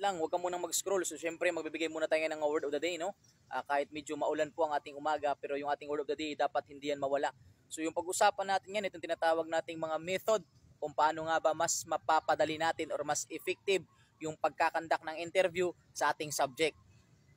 lang, huwag ka munang mag-scroll. So syempre magbibigay muna tayo ng word of the day, no? Kahit medyo maulan po ang ating umaga, pero yung ating word of the day dapat hindi yan mawala. So yung pag-usapan natin yan, itong tinatawag nating mga method kung paano nga ba mas mapapadali natin or mas effective yung pagkakandak ng interview sa ating subject.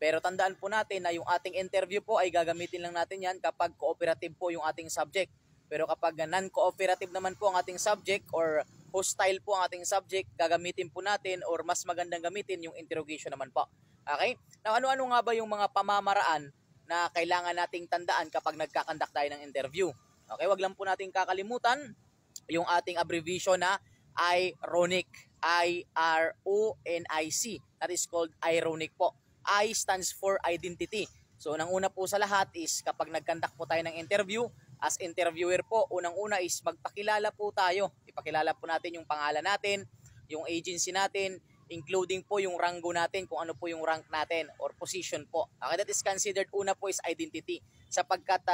Pero tandaan po natin na yung ating interview po ay gagamitin lang natin yan kapag cooperative po yung ating subject. Pero kapag non-cooperative naman po ang ating subject or hostile po ang ating subject, gagamitin po natin or mas magandang gamitin yung interrogation naman po. Okay? Now, ano-ano nga ba yung mga pamamaraan na kailangan nating tandaan kapag nagkakandak tayo ng interview? Okay, wag lang po nating kakalimutan yung ating abbreviation na ironic. I-R-O-N-I-C. That is called ironic po. I stands for identity. So, nang una po sa lahat is kapag nagkandak po tayo ng interview, as interviewer po, unang-una is magpakilala po tayo. Ipakilala po natin yung pangalan natin, yung agency natin, including po yung ranggo natin, kung ano po yung rank natin or position po. Okay, that is considered una po is identity. Sapagkat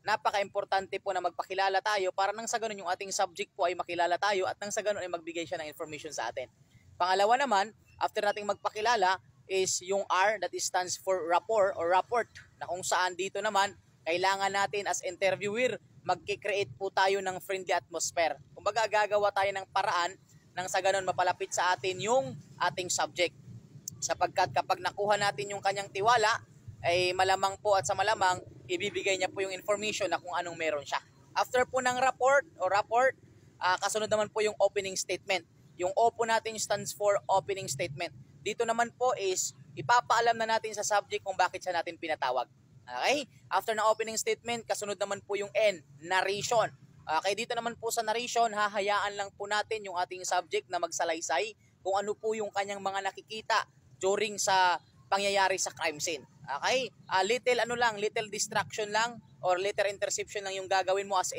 napaka-importante po na magpakilala tayo para nang sa ganun yung ating subject po ay makilala tayo at nang sa ganun ay magbigay siya ng information sa atin. Pangalawa naman, after nating magpakilala is yung R, that is stands for rapport or rapport, na kung saan dito naman kailangan natin as interviewer mag-create po tayo ng friendly atmosphere. Kumbaga gagawa tayo ng paraan nang sa ganun mapalapit sa atin yung ating subject. Sapagkat kapag nakuha natin yung kanyang tiwala, ay malamang po at sa malamang ibibigay niya po yung information na kung anong meron siya. After po ng rapport, kasunod naman po yung opening statement. Yung O po natin stands for opening statement. Dito naman po is ipapaalam na natin sa subject kung bakit siya natin pinatawag. Okay? After ng opening statement, kasunod naman po yung N, narration. Okay, dito naman po sa narration, hahayaan lang po natin yung ating subject na magsalaysay kung ano po yung kanyang mga nakikita during sa pangyayari sa crime scene. Okay? Little distraction lang or little interception lang yung gagawin mo as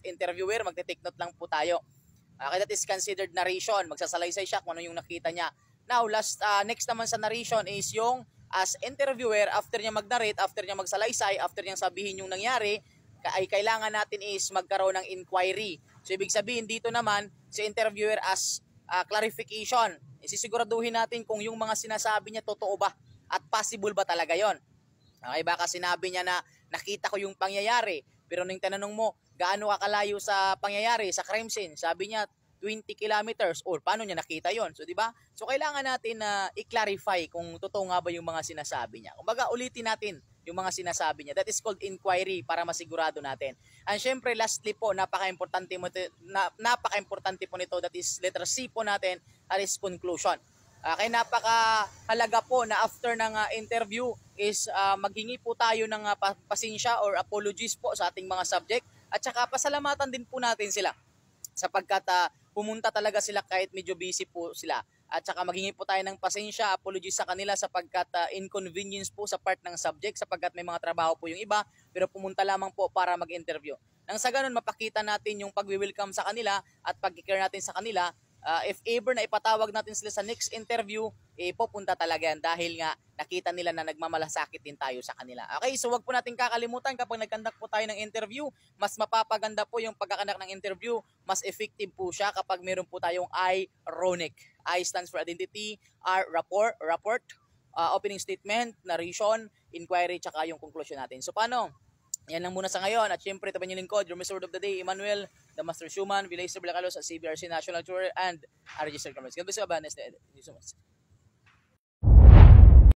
interviewer, magte-take note lang po tayo. Okay, that is considered narration. Magsasalaysay siya kung ano yung nakita niya. Now, next naman sa narration is yung as interviewer, after niya mag-narrate, after niya magsalaysay, after niya sabihin yung nangyari, ay kailangan natin is magkaroon ng inquiry. So, ibig sabihin dito naman, si interviewer as clarification. Isisiguraduhin natin kung yung mga sinasabi niya totoo ba at possible ba talaga yon. Okay, baka sinabi niya na nakita ko yung pangyayari, pero nung tanong mo, gaano kakalayo sa pangyayari, sa crime scene, sabi niya 20 kilometers or paano niya nakita yon. So, di ba? So, kailangan natin na i-clarify kung totoo nga ba yung mga sinasabi niya. Kumbaga, ulitin natin yung mga sinasabi niya. That is called inquiry para masigurado natin. And syempre, lastly po, napaka-importante po nito, that is letter C po natin, that is conclusion. Kaya napakahalaga po na after ng interview is maghingi po tayo ng pasensya or apologies po sa ating mga subject at saka pasalamatan din po natin sila sapagkat pumunta talaga sila kahit medyo busy po sila. At saka maghingi po tayo ng pasensya, apologies sa kanila sapagkat inconvenience po sa part ng subject sapagkat may mga trabaho po yung iba pero pumunta lamang po para mag-interview. Nang sa ganun mapakita natin yung pag-welcome sa kanila at pag-care natin sa kanila. If ever na ipatawag natin sila sa next interview, pupunta talaga yan dahil nga nakita nila na nagmamalasakit din tayo sa kanila. Okay, so wag po natin kakalimutan kapag nagkandak po tayo ng interview, mas mapapaganda po yung pagkakandak ng interview, mas effective po siya kapag meron po tayong ironic. I stands for identity, R, rapport, opening statement, narration, inquiry, tsaka yung conclusion natin. So paano? Yan lang muna sa ngayon. At syempre, ito ba yung lingkod, your Mr. Word of the Day, Emmanuel, the Master Schumann, Villaser Blacalos, at CBRC National Tour, and RG Circumference. God bless you, Abanes. Thank you so much.